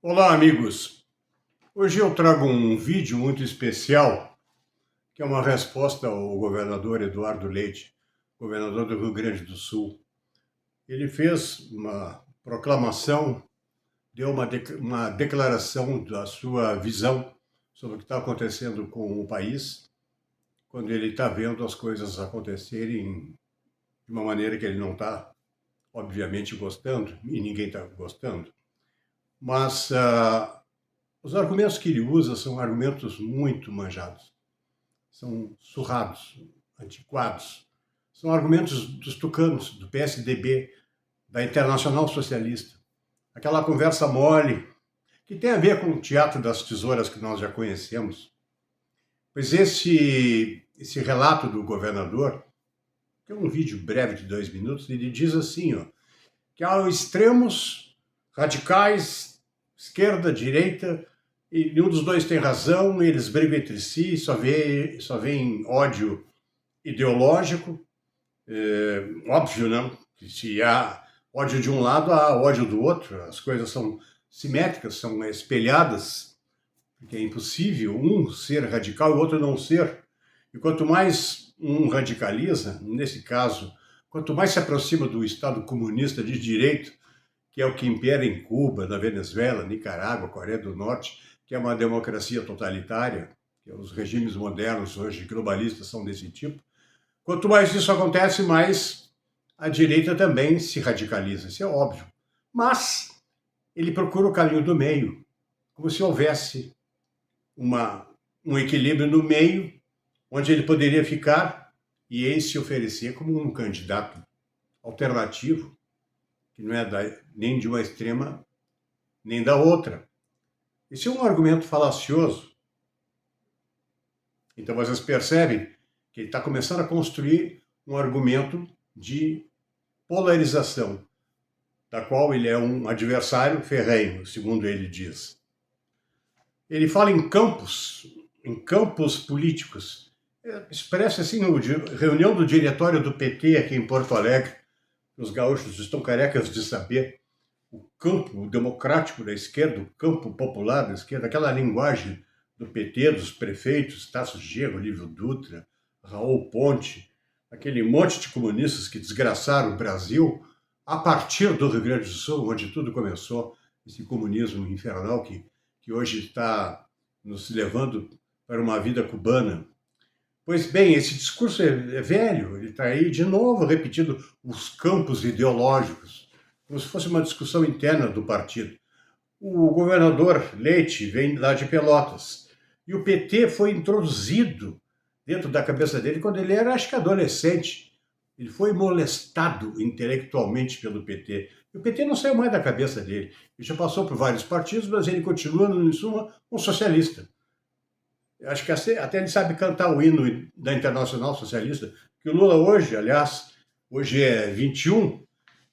Olá, amigos. Hoje eu trago um vídeo muito especial, que é uma resposta ao governador Eduardo Leite, governador do Rio Grande do Sul. Ele fez uma proclamação, deu uma declaração da sua visão sobre o que está acontecendo com o país, quando ele está vendo as coisas acontecerem de uma maneira que ele não está, obviamente, gostando, e ninguém está gostando. Mas os argumentos que ele usa são argumentos muito manjados, são surrados, antiquados. São argumentos dos tucanos, do PSDB, da Internacional Socialista. Aquela conversa mole, que tem a ver com o teatro das tesouras que nós já conhecemos. Pois esse relato do governador, que é um vídeo breve de 2 minutos, ele diz assim, que há extremos radicais, esquerda, direita, e nenhum dos dois tem razão, eles brigam entre si, só vem ódio ideológico. Óbvio, não? Que se há ódio de um lado, há ódio do outro. As coisas são simétricas, são espelhadas, porque é impossível um ser radical e o outro não ser. E quanto mais um radicaliza, nesse caso, quanto mais se aproxima do Estado comunista de direito, que é o que impera em Cuba, na Venezuela, Nicarágua, Coreia do Norte, que é uma democracia totalitária, que os regimes modernos hoje globalistas são desse tipo. Quanto mais isso acontece, mais a direita também se radicaliza, isso é óbvio. Mas ele procura o caminho do meio, como se houvesse um equilíbrio no meio, onde ele poderia ficar e em se oferecer como um candidato alternativo, que não é nem de uma extrema nem da outra. Esse é um argumento falacioso. Então vocês percebem que ele está começando a construir um argumento de polarização, da qual ele é um adversário ferrenho, segundo ele diz. Ele fala em campos políticos. Expressa assim, reunião do diretório do PT aqui em Porto Alegre. Os gaúchos estão carecas de saber o campo democrático da esquerda, o campo popular da esquerda, aquela linguagem do PT, dos prefeitos, Tasso Gero, Olívio Dutra, Raul Ponte, aquele monte de comunistas que desgraçaram o Brasil a partir do Rio Grande do Sul, onde tudo começou, esse comunismo infernal que hoje está nos levando para uma vida cubana. Pois bem, esse discurso é velho, ele está aí de novo repetindo os campos ideológicos, como se fosse uma discussão interna do partido. O governador Leite vem lá de Pelotas, e o PT foi introduzido dentro da cabeça dele quando ele era, acho que, adolescente. Ele foi molestado intelectualmente pelo PT. E o PT não saiu mais da cabeça dele. Ele já passou por vários partidos, mas ele continua, em suma, um socialista. Acho que até ele sabe cantar o hino da Internacional Socialista, que o Lula hoje, aliás, hoje é 21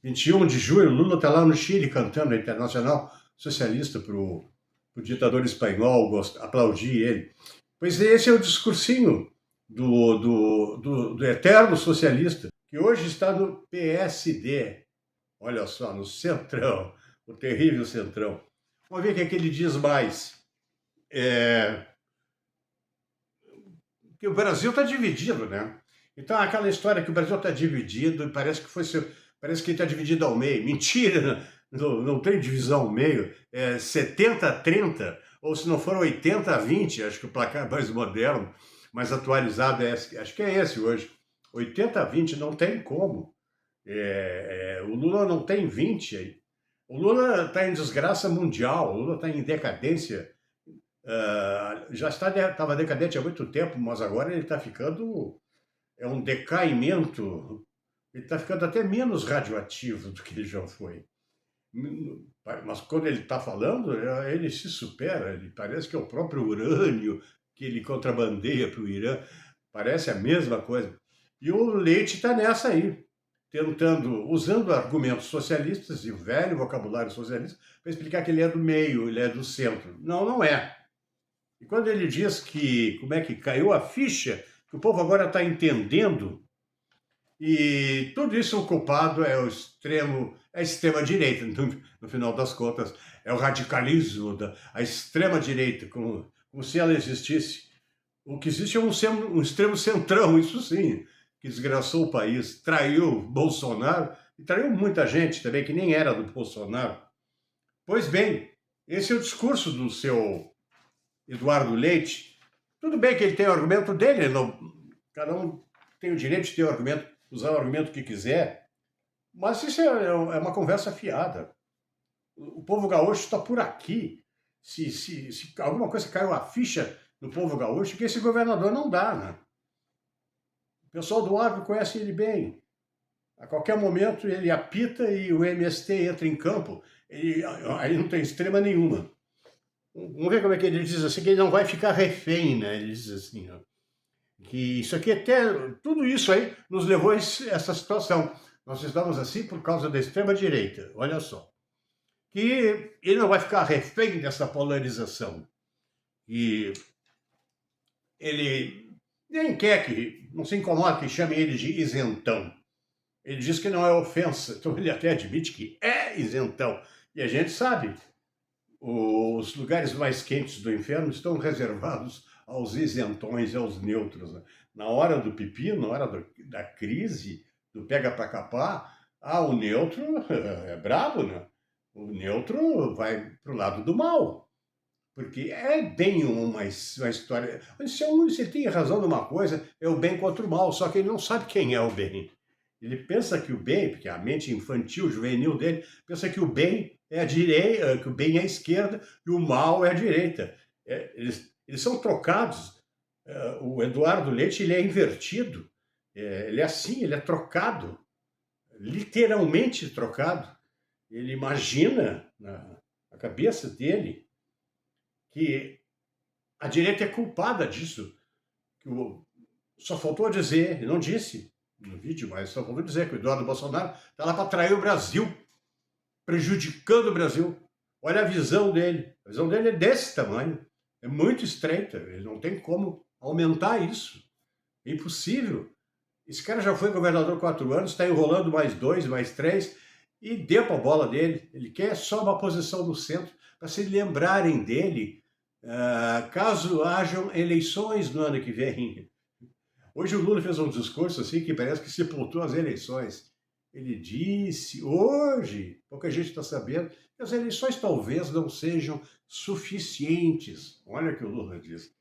de julho, o Lula está lá no Chile cantando a Internacional Socialista para o ditador espanhol aplaudir ele. Pois esse é o discursinho do eterno socialista, que hoje está no PSD. Olha só, no Centrão, o terrível Centrão. Vamos ver o que ele diz mais. Que o Brasil está dividido, né? Então, aquela história que o Brasil está dividido, parece que está dividido ao meio. Mentira, não tem divisão ao meio. É 70-30, ou se não for 80-20, acho que o placar mais moderno, mais atualizado, acho que é esse hoje. 80-20, não tem como. O Lula não tem 20 aí. O Lula está em desgraça mundial, o Lula está em decadência. Já estava decadente há muito tempo, mas agora ele está ficando... É um decaimento. Ele está ficando até menos radioativo do que ele já foi. Mas quando ele está falando, ele se supera. Ele parece que é o próprio urânio que ele contrabandeia para o Irã. Parece a mesma coisa. E o Leite está nessa aí, usando argumentos socialistas e o velho vocabulário socialista para explicar que ele é do meio, ele é do centro. Não, não é. E quando ele diz que como é que caiu a ficha, que o povo agora está entendendo, e tudo isso o culpado é o extremo é a extrema-direita, no final das contas. É o radicalismo, a extrema-direita, como se ela existisse. O que existe é um extremo centrão, isso sim, que desgraçou o país, traiu Bolsonaro e traiu muita gente também, que nem era do Bolsonaro. Pois bem, esse é o discurso do seu Eduardo Leite. Tudo bem que ele tem o argumento dele, cada um tem o direito de ter o argumento, usar o argumento que quiser, mas isso é uma conversa fiada. O povo gaúcho está por aqui. Se alguma coisa caiu a ficha no povo gaúcho, que esse governador não dá, né? O pessoal do agro conhece ele bem. A qualquer momento ele apita e o MST entra em campo. Aí não tem extrema nenhuma. Vamos ver como é que ele diz assim, que ele não vai ficar refém, né? Ele diz assim, ó, que isso aqui tudo isso aí nos levou a essa situação. Nós estamos assim por causa da extrema-direita, olha só. Que ele não vai ficar refém dessa polarização. E ele nem quer não se incomoda que chame ele de isentão. Ele diz que não é ofensa, então ele até admite que é isentão. E a gente sabe, os lugares mais quentes do inferno estão reservados aos isentões e aos neutros, né? Na hora do pepino, na hora da crise, do pega para capar, o neutro é brabo, né? O neutro vai para o lado do mal. Porque é bem uma história. Se ele tem razão numa coisa, é o bem contra o mal, só que ele não sabe quem é o bem. Ele pensa que o bem, porque a mente infantil, juvenil dele, pensa que o bem é a direita, que o bem é a esquerda e o mal é a direita. Eles são trocados. O Eduardo Leite ele é invertido. Ele é assim, ele é trocado. Literalmente trocado. Ele imagina na cabeça dele que a direita é culpada disso. Só faltou dizer, ele não disse no vídeo, mas só faltou dizer que o Eduardo Bolsonaro está lá para trair o Brasil, prejudicando o Brasil. Olha a visão dele. A visão dele é desse tamanho. É muito estreita. Ele não tem como aumentar isso. É impossível. Esse cara já foi governador 4 anos, está enrolando mais 2, mais 3, e deu para a bola dele. Ele quer só uma posição no centro, para se lembrarem dele, caso hajam eleições no ano que vem. Hoje o Lula fez um discurso assim que parece que sepultou as eleições. Ele disse, hoje, pouca gente está sabendo, que as eleições talvez não sejam suficientes. Olha o que o Lula diz.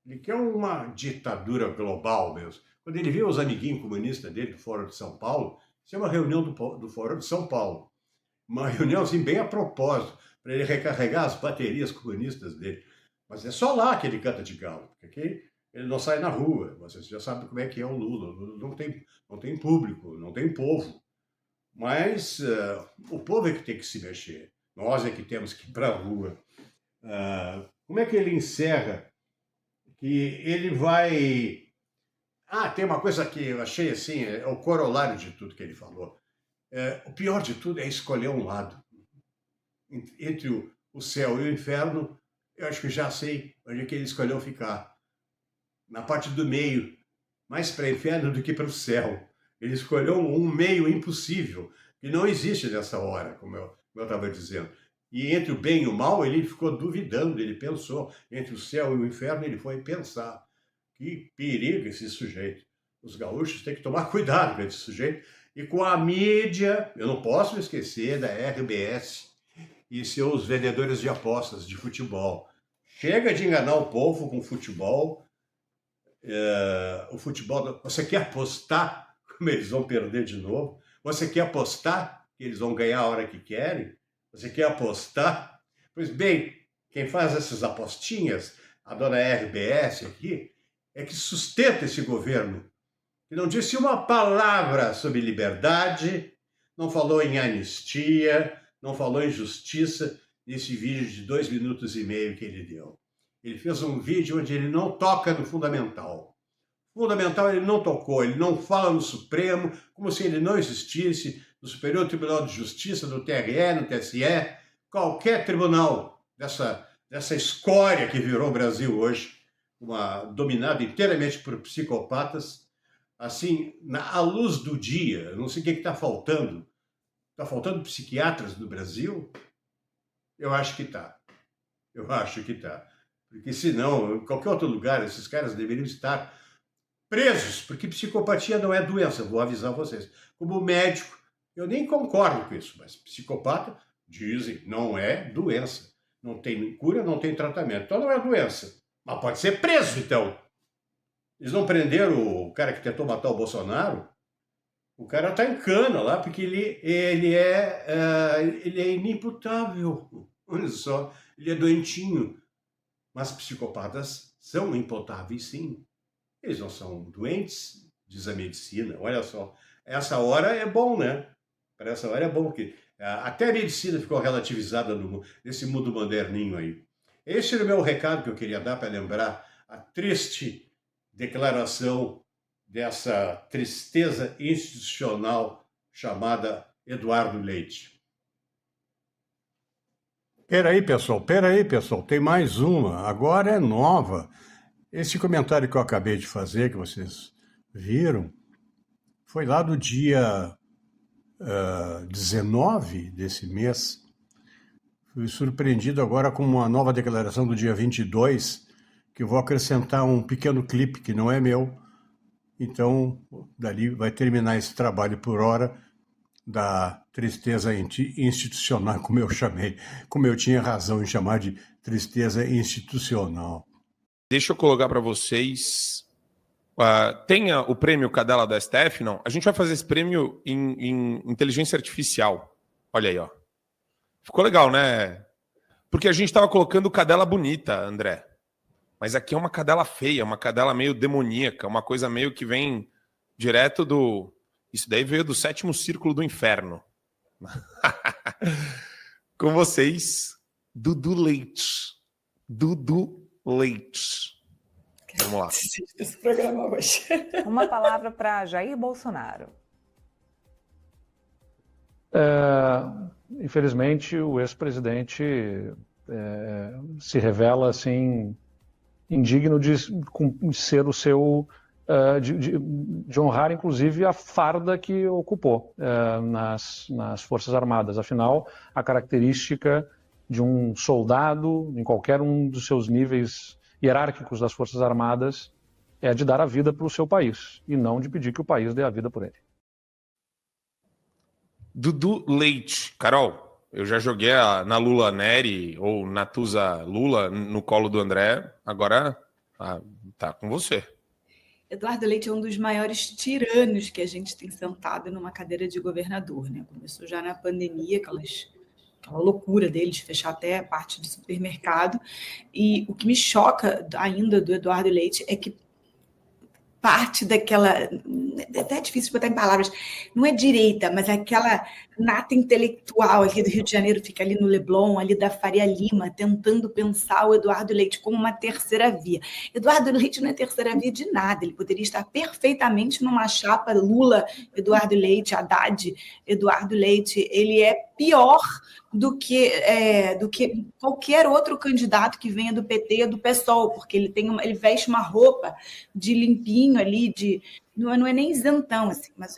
Ele quer uma ditadura global mesmo. Quando ele viu os amiguinhos comunistas dele do Fórum de São Paulo, isso é uma reunião do Fórum de São Paulo. Uma reunião assim bem a propósito, para ele recarregar as baterias comunistas dele. Mas é só lá que ele canta de galo, porque aqui ele não sai na rua. Vocês já sabem como é que é o Lula. O Lula não tem público, não tem povo. Mas o povo é que tem que se mexer. Nós é que temos que ir para a rua. Como é que ele encerra? Que ele vai... tem uma coisa que eu achei assim, é o corolário de tudo que ele falou. O pior de tudo é escolher um lado. Entre o céu e o inferno, eu acho que já sei onde é que ele escolheu ficar. Na parte do meio, mais para o inferno do que para o céu. Ele escolheu um meio impossível, que não existe nessa hora, como eu estava dizendo. E entre o bem e o mal, ele ficou duvidando, ele pensou. Entre o céu e o inferno, ele foi pensar. Que perigo esse sujeito. Os gaúchos têm que tomar cuidado com esse sujeito. E com a mídia, eu não posso me esquecer da RBS e seus vendedores de apostas de futebol. Chega de enganar o povo com futebol. O futebol, você quer apostar como eles vão perder de novo? Você quer apostar que eles vão ganhar a hora que querem? Você quer apostar? Pois bem, quem faz essas apostinhas, a dona RBS aqui, é que sustenta esse governo, que não disse uma palavra sobre liberdade, não falou em anistia, não falou em justiça nesse vídeo de 2 minutos e meio que ele deu. Ele fez um vídeo onde ele não toca no fundamental. Fundamental ele não tocou, ele não fala no Supremo, como se ele não existisse, no Superior Tribunal de Justiça, no TRE, no TSE, qualquer tribunal dessa escória que virou o Brasil hoje, dominado inteiramente por psicopatas, assim, à luz do dia, não sei o que está faltando, Está faltando psiquiatras no Brasil? Eu acho que está. Eu acho que está. Porque senão, em qualquer outro lugar, esses caras deveriam estar presos, porque psicopatia não é doença, vou avisar vocês. Como médico, eu nem concordo com isso, mas psicopata, dizem, não é doença. Não tem cura, não tem tratamento. Então não é doença. Mas pode ser preso, então. Eles não prenderam o cara que tentou matar o Bolsonaro? O cara está em cana lá, porque ele é inimputável. Olha só, ele é doentinho. Mas psicopatas são imputáveis, sim. Eles não são doentes, diz a medicina. Olha só, essa hora é bom, né? Para essa hora é bom, porque até a medicina ficou relativizada nesse mundo moderninho aí. Esse era o meu recado que eu queria dar para lembrar a triste declaração dessa tristeza institucional chamada Eduardo Leite. Peraí, pessoal, tem mais uma. Agora é nova. Esse comentário que eu acabei de fazer, que vocês viram, foi lá do dia 19 desse mês. Fui surpreendido agora com uma nova declaração do dia 22, que eu vou acrescentar um pequeno clipe que não é meu. Então, dali vai terminar esse trabalho por hora da tristeza institucional, como eu chamei, como eu tinha razão em chamar de tristeza institucional. Deixa eu colocar para vocês. Tenha o prêmio Cadela da STF, não? A gente vai fazer esse prêmio em inteligência artificial. Olha aí, ó. Ficou legal, né? Porque a gente estava colocando cadela bonita, André. Mas aqui é uma cadela feia, uma cadela meio demoníaca, uma coisa meio que vem direto do... Isso daí veio do 7º círculo do inferno. Com vocês, Dudu Leite. Dudu Leite. Vamos lá. Esse programa hoje. Uma palavra para Jair Bolsonaro. Infelizmente, o ex-presidente se revela assim indigno de ser o seu de honrar, inclusive, a farda que ocupou nas Forças Armadas. Afinal, a característica de um soldado, em qualquer um dos seus níveis hierárquicos das Forças Armadas, é de dar a vida para o seu país, e não de pedir que o país dê a vida por ele. Dudu Leite. Carol, eu já joguei na Lula Neri ou na Tusa Lula no colo do André, agora tá com você. Eduardo Leite é um dos maiores tiranos que a gente tem sentado numa cadeira de governador, né? Começou já na pandemia, aquela loucura dele de fechar até a parte de supermercado. E o que me choca ainda do Eduardo Leite é que parte daquela... É até difícil botar em palavras. Não é direita, mas é aquela nata intelectual ali do Rio de Janeiro, fica ali no Leblon, ali da Faria Lima, tentando pensar o Eduardo Leite como uma terceira via. Eduardo Leite não é terceira via de nada. Ele poderia estar perfeitamente numa chapa Lula, Eduardo Leite, Haddad, Eduardo Leite. Ele é pior do que qualquer outro candidato que venha do PT ou do PSOL, porque ele veste uma roupa de limpinho ali, não é nem isentão, assim, mas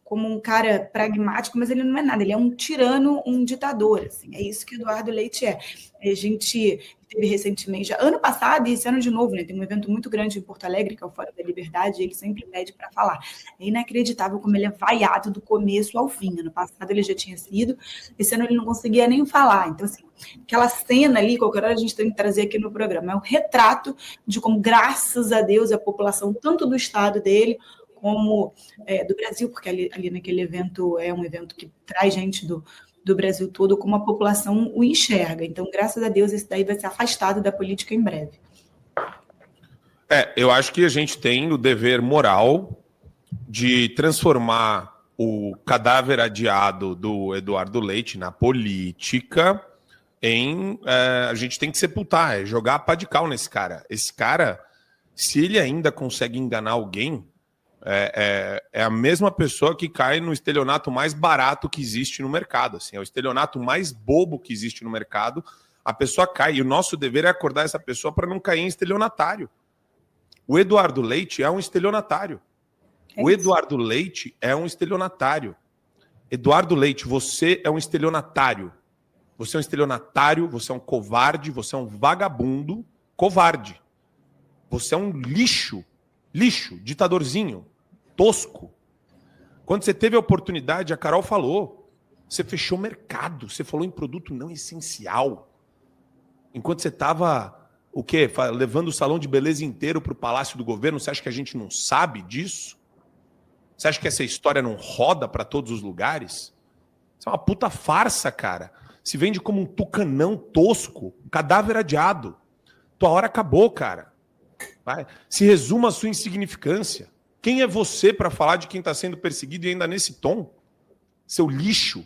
como um cara pragmático, mas ele não é nada, ele é um tirano, um ditador, assim, é isso que o Eduardo Leite é. A gente teve recentemente, ano passado e esse ano de novo, né, tem um evento muito grande em Porto Alegre, que é o Fórum da Liberdade, e ele sempre pede para falar. É inacreditável como ele é vaiado do começo ao fim. Ano passado ele já tinha sido, esse ano ele não conseguia nem falar. Então, assim, aquela cena ali, qualquer hora a gente tem que trazer aqui no programa, é um retrato de como, graças a Deus, a população, tanto do estado dele, como do Brasil, porque ali naquele evento é um evento que traz gente do Brasil todo, como a população o enxerga. Então, graças a Deus, esse daí vai ser afastado da política em breve. Eu acho que a gente tem o dever moral de transformar o cadáver adiado do Eduardo Leite na política a gente tem que sepultar, jogar a pá de cal nesse cara. Esse cara, se ele ainda consegue enganar alguém, é a mesma pessoa que cai no estelionato mais barato que existe no mercado. Assim, é o estelionato mais bobo que existe no mercado. A pessoa cai. E o nosso dever é acordar essa pessoa para não cair em estelionatário. O Eduardo Leite é um estelionatário. O Eduardo Leite é um estelionatário. Eduardo Leite, você é um estelionatário. Você é um estelionatário, você é um covarde, você é um vagabundo, covarde. Você é um lixo, ditadorzinho, tosco. Quando você teve a oportunidade, a Carol falou, você fechou o mercado, você falou em produto não essencial. Enquanto você estava, o quê? Levando o salão de beleza inteiro para o Palácio do Governo, você acha que a gente não sabe disso? Você acha que essa história não roda para todos os lugares? Isso é uma puta farsa, cara. Se vende como um tucanão tosco, cadáver adiado. Tua hora acabou, cara. Vai. Se resuma a sua insignificância. Quem é você para falar de quem está sendo perseguido e ainda nesse tom? Seu lixo.